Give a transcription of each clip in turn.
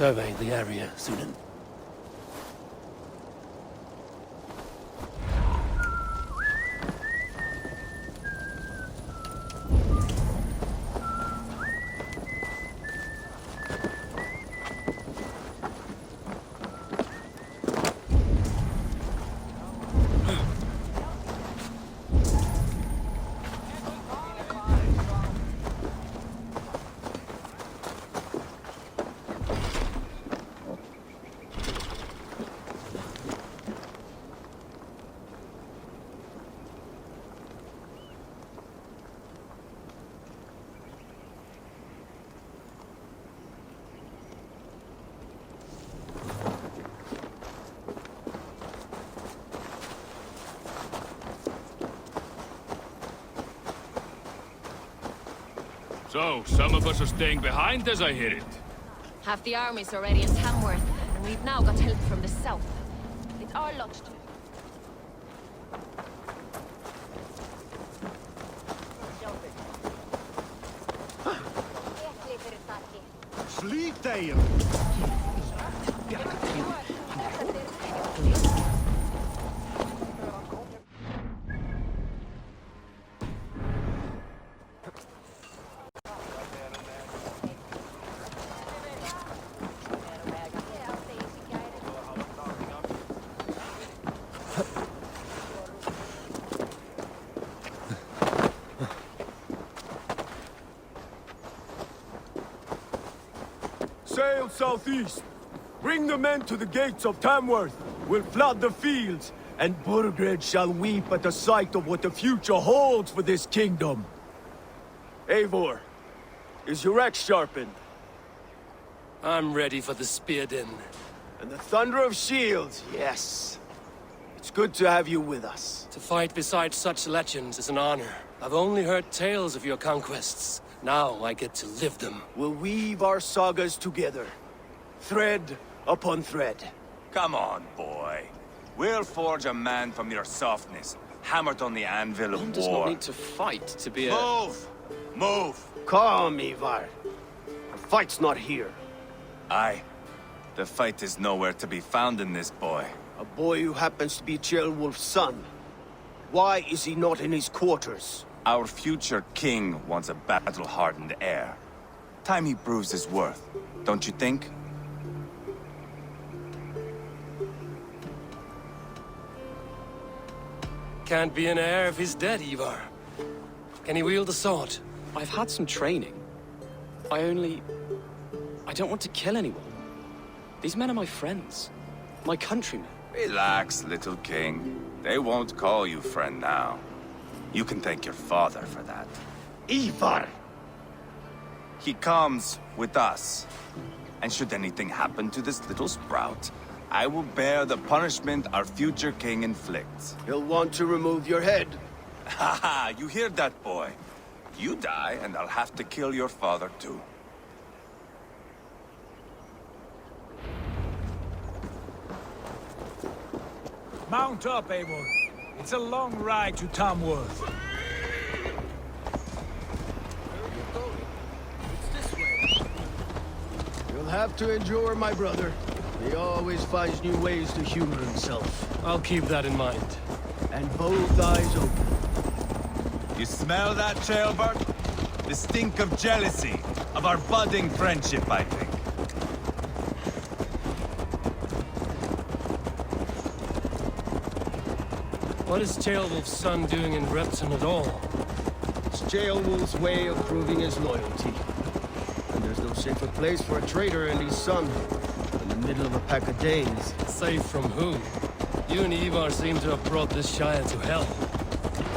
survey the area soon. So, some of us are staying behind as I hear it. Half the army's already in Tamworth, and we've now got help from the south. It's our lunchtime. Sleep there! Sail southeast. Bring the men to the gates of Tamworth. We'll flood the fields, and Burgred shall weep at the sight of what the future holds for this kingdom. Eivor, is your axe sharpened? I'm ready for the spear din. And the thunder of shields, yes. It's good to have you with us. To fight beside such legends is an honor. I've only heard tales of your conquests. Now I get to live them. We'll weave our sagas together, thread upon thread. Come on, boy. We'll forge a man from your softness, hammered on the anvil of One war. does not need to fight to be a... Move! Move! Calm, Ivar. The fight's not here. Aye. The fight is nowhere to be found in this boy. A boy who happens to be Ceolwulf's son. Why is he not in his quarters? Our future king wants a battle-hardened heir. Time he proves his worth, don't you think? Can't be an heir if he's dead, Ivar. Can he wield a sword? I've had some training. I don't want to kill anyone. These men are my friends. My countrymen. Relax, little king. They won't call you friend now. You can thank your father for that. Ivar! He comes with us. And should anything happen to this little sprout, I will bear the punishment our future king inflicts. He'll want to remove your head. Haha, you hear that, boy? You die, and I'll have to kill your father, too. Mount up, Eivor. It's a long ride to Tamworth. You'll have to endure, my brother. He always finds new ways to humor himself. I'll keep that in mind. And both eyes open. You smell that, Ceolbert? The stink of jealousy, of our budding friendship, I think. What is Ceolwulf's son doing in Repton at all? It's Ceolwulf's way of proving his loyalty. And there's no safer place for a traitor and his son in the middle of a pack of Danes. Safe from who? You and Ivar seem to have brought this Shire to hell.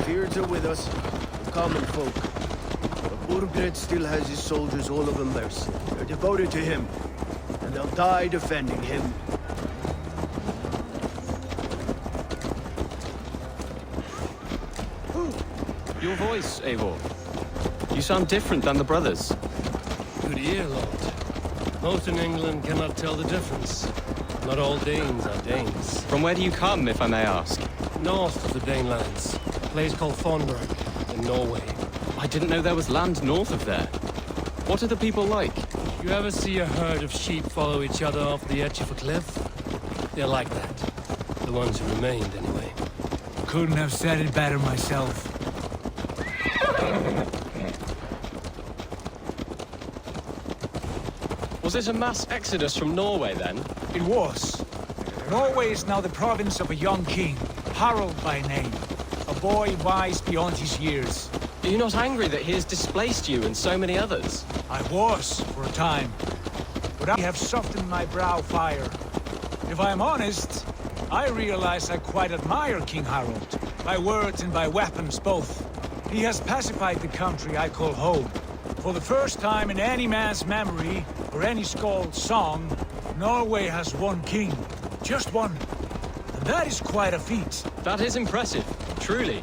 Fears are with us, the common folk. But Burgred still has his soldiers all over mercy. They're devoted to him, and they'll die defending him. Your voice, Eivor. You sound different than the brothers. Good ear, Lord. Most in England cannot tell the difference. Not all Danes are Danes. From where do you come, if I may ask? North of the Danelands, a place called Thornburg, in Norway. I didn't know there was land north of there. What are the people like? You ever see a herd of sheep follow each other off the edge of a cliff? They're like that. The ones who remained, anyway. Couldn't have said it better myself. Was it a mass exodus from Norway, then? It was. Norway is now the province of a young king, Harald by name. A boy wise beyond his years. Are you not angry that he has displaced you and so many others? I was, for a time. But I have softened my brow fire. If I am honest, I realize I quite admire King Harald. By words and by weapons, both. He has pacified the country I call home. For the first time in any man's memory, or any skald's song, Norway has one king. Just one. And that is quite a feat. That is impressive, truly.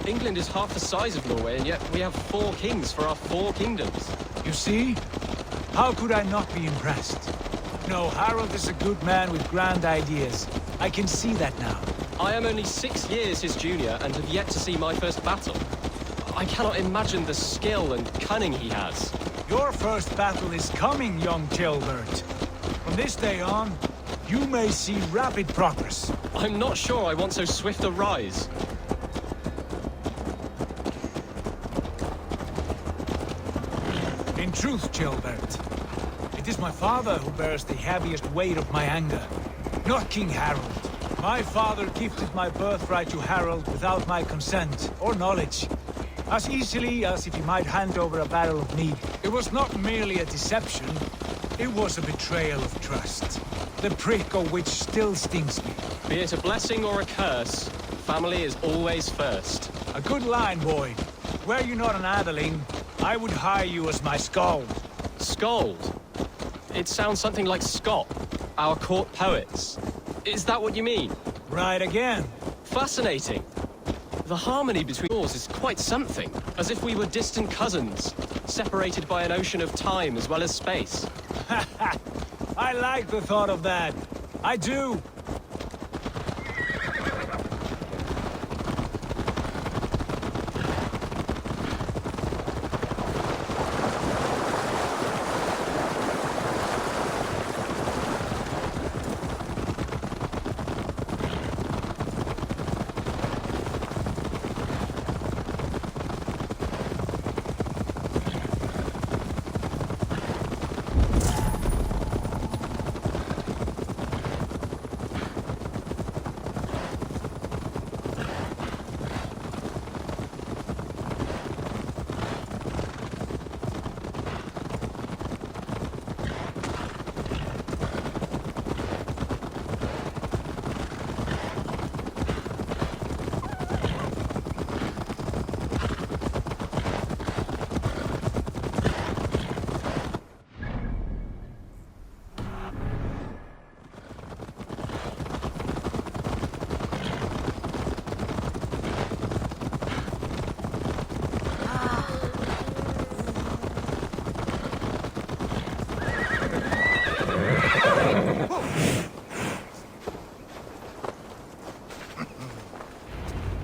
England is half the size of Norway, and yet we have 4 kings for our 4 kingdoms. You see? How could I not be impressed? No, Harald is a good man with grand ideas. I can see that now. I am only 6 years his junior and have yet to see my first battle. I cannot imagine the skill and cunning he has. Your first battle is coming, young Gilbert. From this day on, you may see rapid progress. I'm not sure I want so swift a rise. In truth, Gilbert, it is my father who bears the heaviest weight of my anger, not King Harald. My father gifted my birthright to Harald without my consent or knowledge, as easily as if he might hand over a barrel of mead. It was not merely a deception, it was a betrayal of trust, the prick of which still stings me. Be it a blessing or a curse, family is always first. A good line, boy. Were you not an adeling, I would hire you as my skald. Skald? It sounds something like Scott, our court poets. Is that what you mean? Right again. Fascinating. The harmony between yours is quite something, as if we were distant cousins, separated by an ocean of time as well as space. I like the thought of that. I do.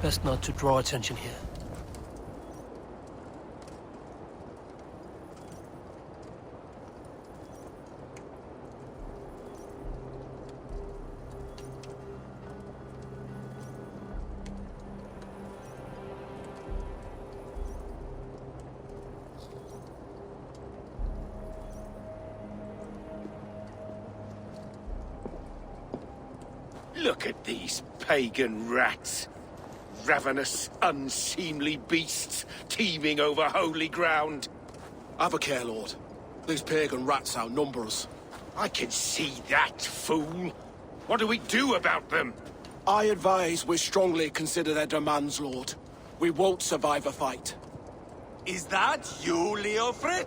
Best not to draw attention here. Look at these pagan rats. Ravenous, unseemly beasts teeming over holy ground. Have a care, Lord. These pagan rats outnumber us. I can see that, fool. What do we do about them? I advise we strongly consider their demands, Lord. We won't survive a fight. Is that you, Leofrid?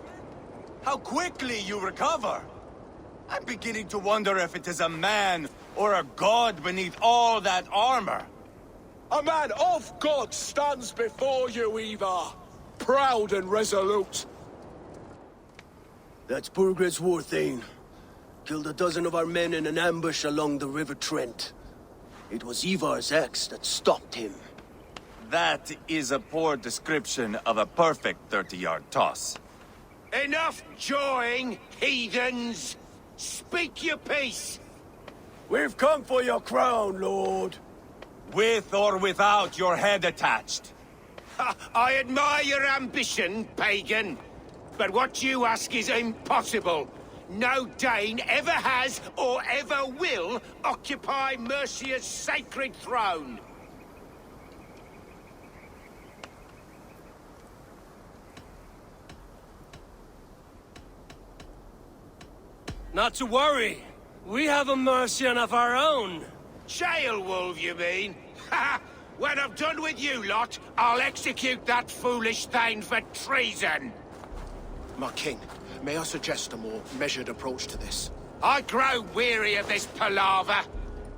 How quickly you recover! I'm beginning to wonder if it is a man or a god beneath all that armor. A man of God stands before you, Eva. Proud and resolute. That's Burgred's war thane. Killed a dozen of our men in an ambush along the River Trent. It was Ivar's axe that stopped him. That is a poor description of a perfect 30-yard toss. Enough jawing, heathens! Speak your piece! We've come for your crown, Lord. With or without your head attached. Ha, I admire your ambition, pagan. But what you ask is impossible. No Dane ever has or ever will occupy Mercia's sacred throne. Not to worry. We have a Mercian of our own. Jail wolf, you mean? Ha! When I'm done with you lot, I'll execute that foolish thing for treason. My king, may I suggest a more measured approach to this? I grow weary of this palaver.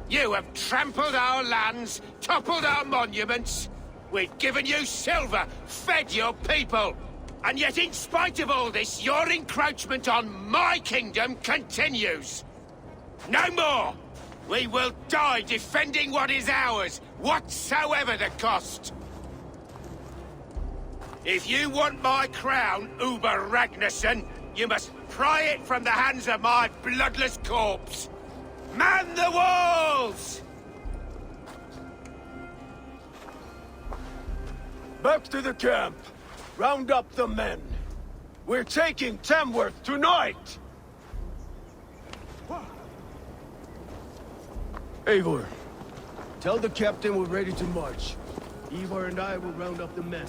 You have trampled our lands, toppled our monuments. We've given you silver, fed your people. And yet in spite of all this, your encroachment on my kingdom continues. No more! We will die defending what is ours, whatsoever the cost. If you want my crown, Uber Ragnarsson, you must pry it from the hands of my bloodless corpse. Man the walls! Back to the camp. Round up the men. We're taking Tamworth tonight! Eivor, tell the captain we're ready to march. Eivor and I will round up the men.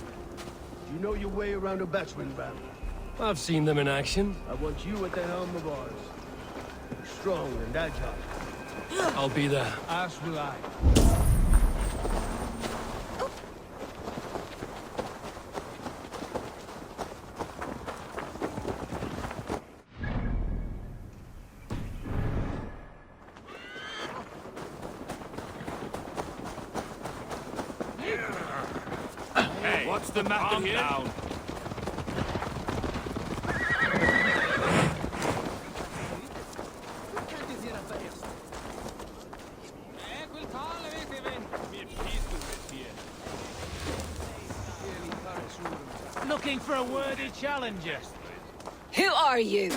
You know your way around a battering ram. I've seen them in action. I want you at the helm of ours. Strong and agile. I'll be there. As will I. What's the matter here? Down. Looking for a worthy challenger. Who are you?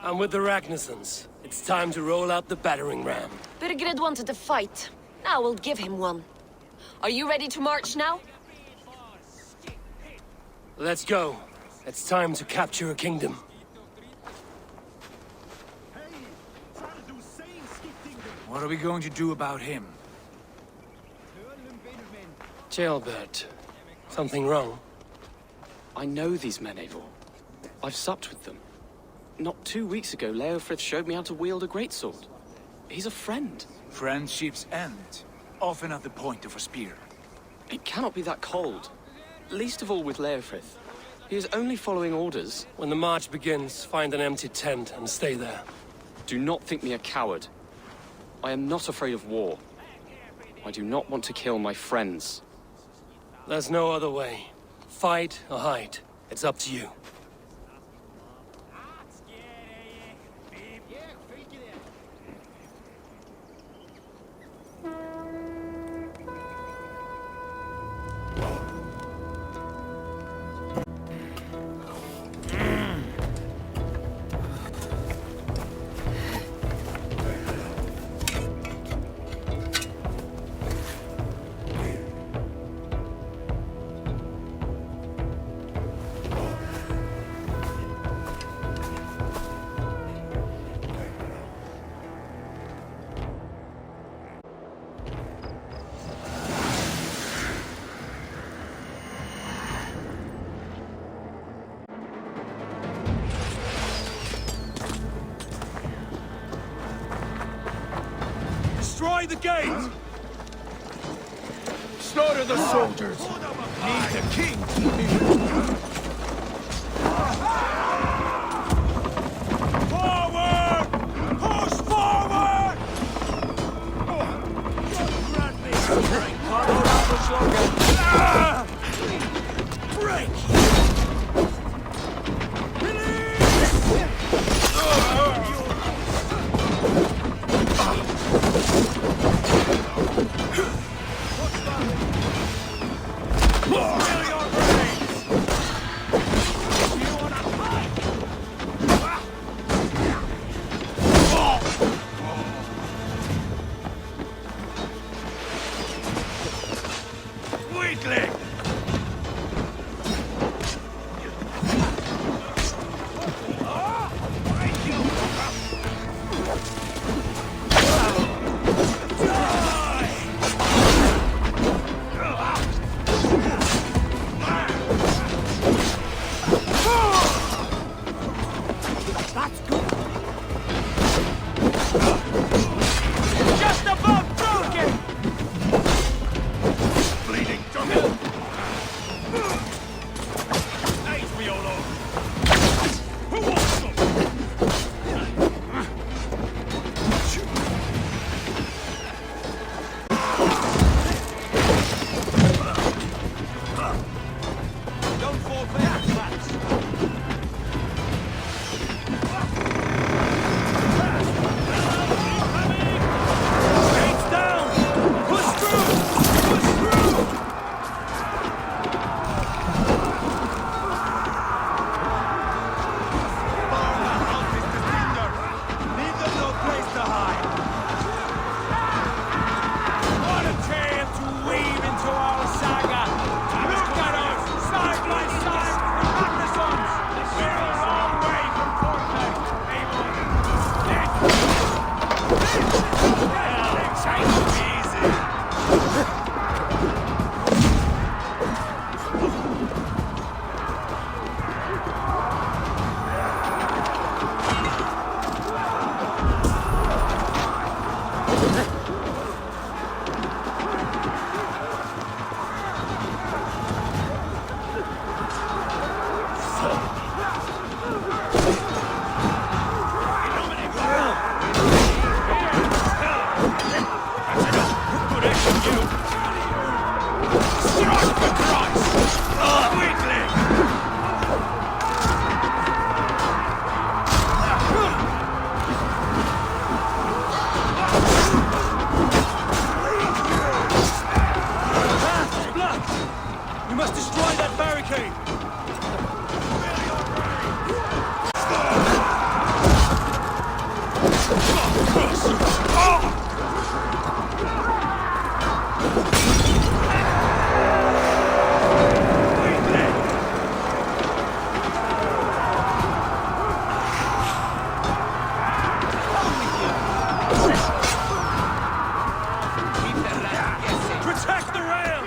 I'm with the Ragnarssons. It's time to roll out the battering ram. Birgrid wanted to fight. Now we'll give him one. Are you ready to march now? Let's go. It's time to capture a kingdom. What are we going to do about him? Ceolbert. Something wrong? I know these men, Eivor. I've supped with them. Not 2 weeks ago, Leofrith showed me how to wield a greatsword. He's a friend. Friendship's end. Often at the point of a spear. It cannot be that cold. Least of all with Leofrith. He is only following orders. When the march begins, find an empty tent and stay there. Do not think me a coward. I am not afraid of war. I do not want to kill my friends. There's no other way. Fight or hide. It's up to you. Destroy the gate! Slaughter the soldiers! Need the king! Forward! Push forward! Grant me break! king! Protect the rail!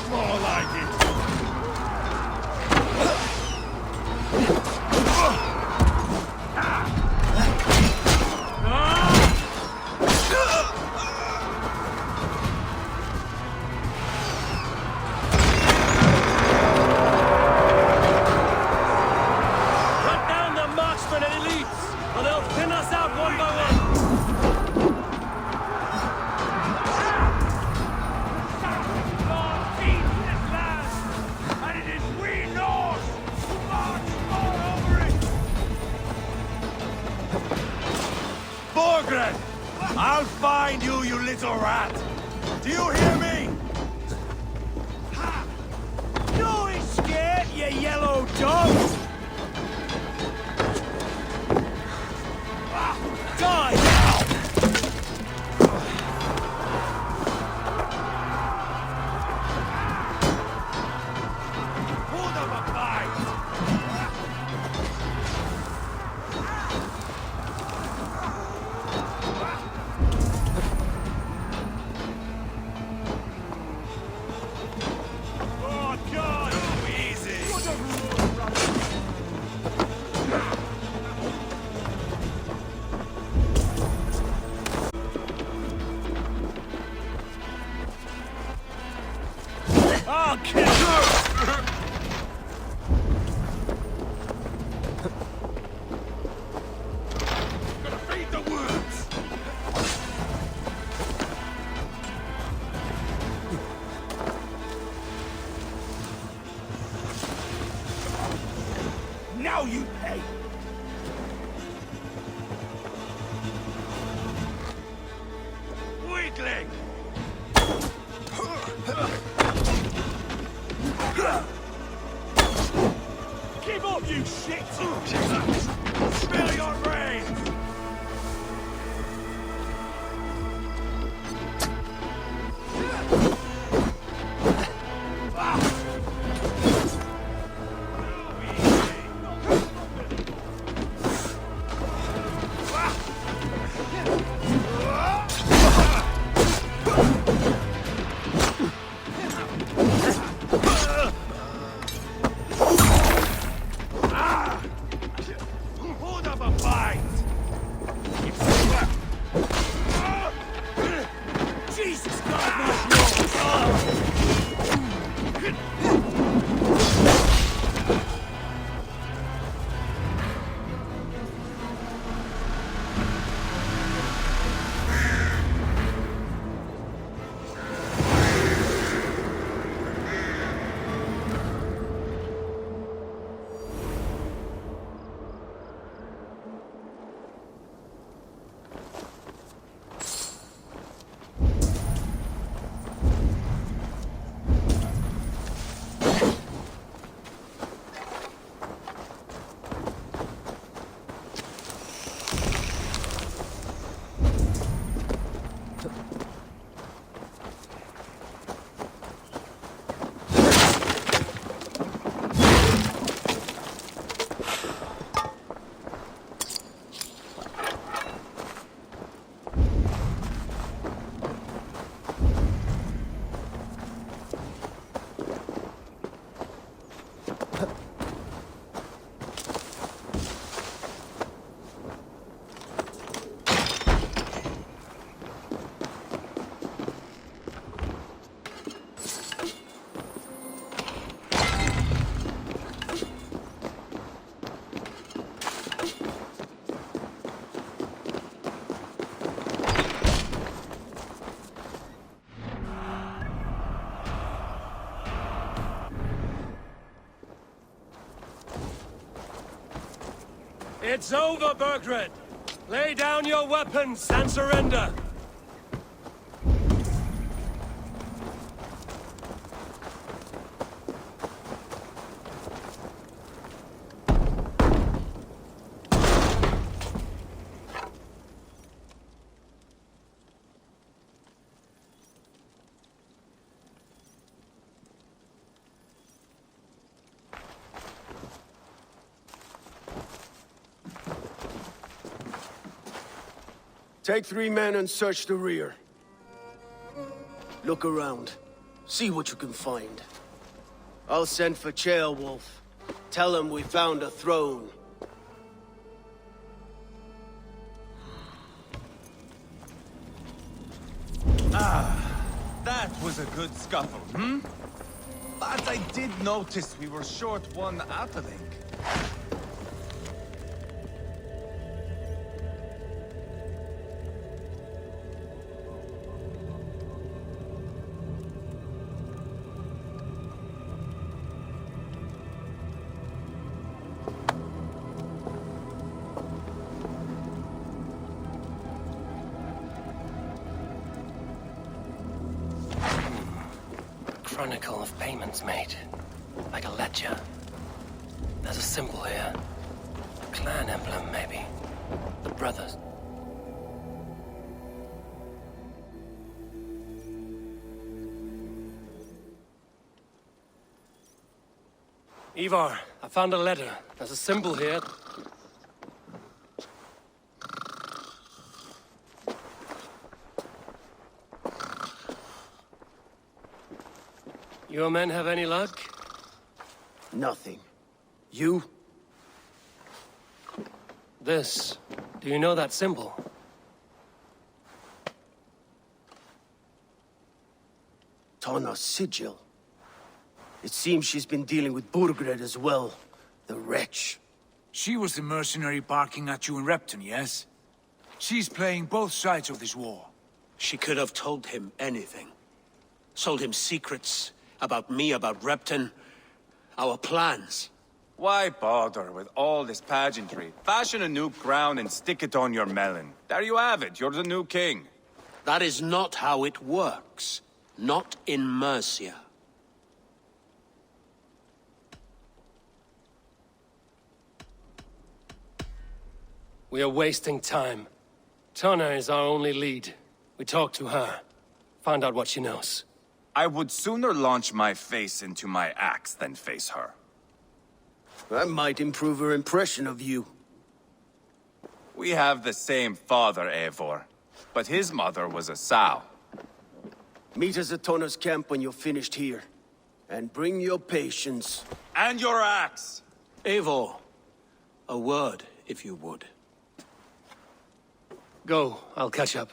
More like it! Cut down the marksmen and elites, or they'll thin us out one by one! Borgred! I'll find you, you little rat! Do you hear me? Ha! Don't escape, you yellow dog! Die now! Hold up a fight! Oh, God! Too easy! I'll kill you! Gonna feed the worms! Now you pay! Weakling! Give up, you shit! Spill your brains! It's over, Burgred! Lay down your weapons and surrender! Take 3 men and search the rear. Look around. See what you can find. I'll send for Ceolwulf. Tell him we found a throne. That was a good scuffle, hmm? But I did notice we were short one atheling. Chronicle of payments made. Like a ledger. There's a symbol here. A clan emblem, maybe. The brothers. Ivar, I found a letter. There's a symbol here. Your men have any luck? Nothing. You? This. Do you know that symbol? Tanna's sigil. It seems she's been dealing with Burgred as well. The wretch. She was the mercenary barking at you in Repton, yes? She's playing both sides of this war. She could have told him anything. Sold him secrets about me, about Repton, our plans. Why bother with all this pageantry? Fashion a new crown and stick it on your melon. There you have it, you're the new king. That is not how it works. Not in Mercia. We are wasting time. Tanna is our only lead. We talk to her. Find out what she knows. I would sooner launch my face into my axe than face her. That might improve her impression of you. We have the same father, Eivor. But his mother was a sow. Meet us at Tanna's camp when you're finished here. And bring your patience. And your axe! Eivor, a word, if you would. Go, I'll catch up.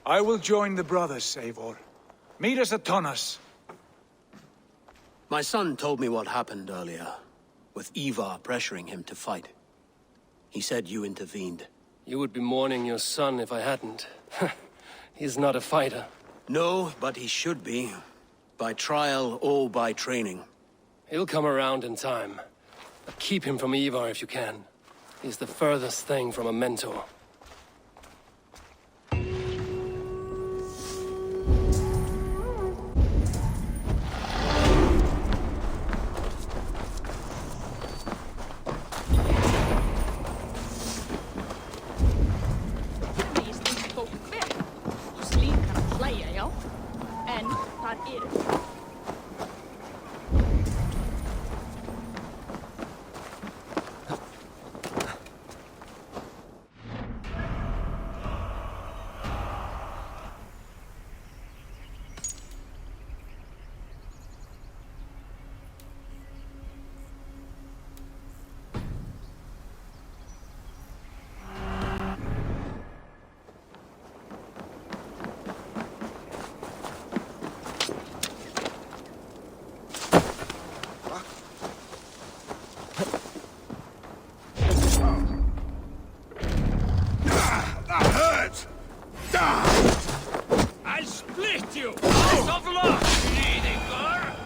I will join the brothers, Eivor. Meet us at Tanna's. My son told me what happened earlier, with Ivar pressuring him to fight. He said you intervened. You would be mourning your son if I hadn't. He's not a fighter. No, but he should be. By trial or by training. He'll come around in time. But keep him from Ivar if you can. He's the furthest thing from a mentor. I'll split you! Out of luck, bleeding girl!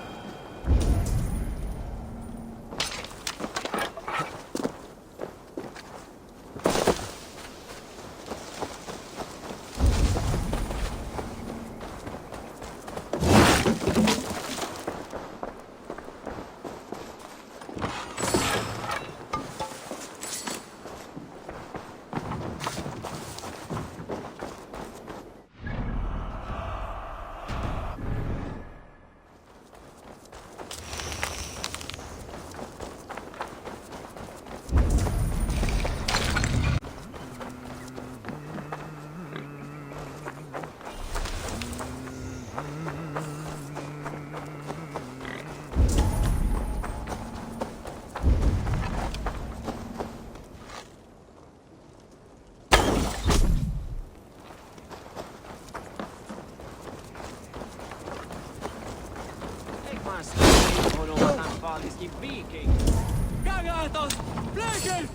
fan släpper in honom att han fallisk i viking. Gagatos! Fläker!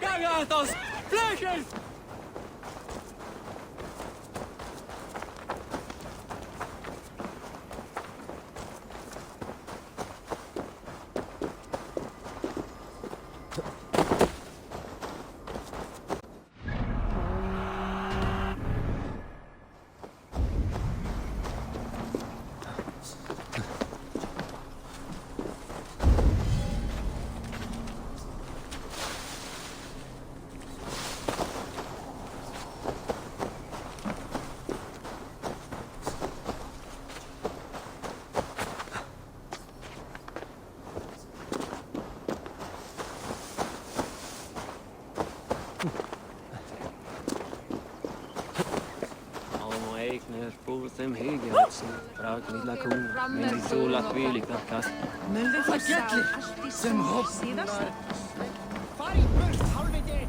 Gagatos! Fläker! Them Hegels, Pragni Lacun, Mendisula Quilicakas. Men det forgetelig, som hopp. Fari burst halve det!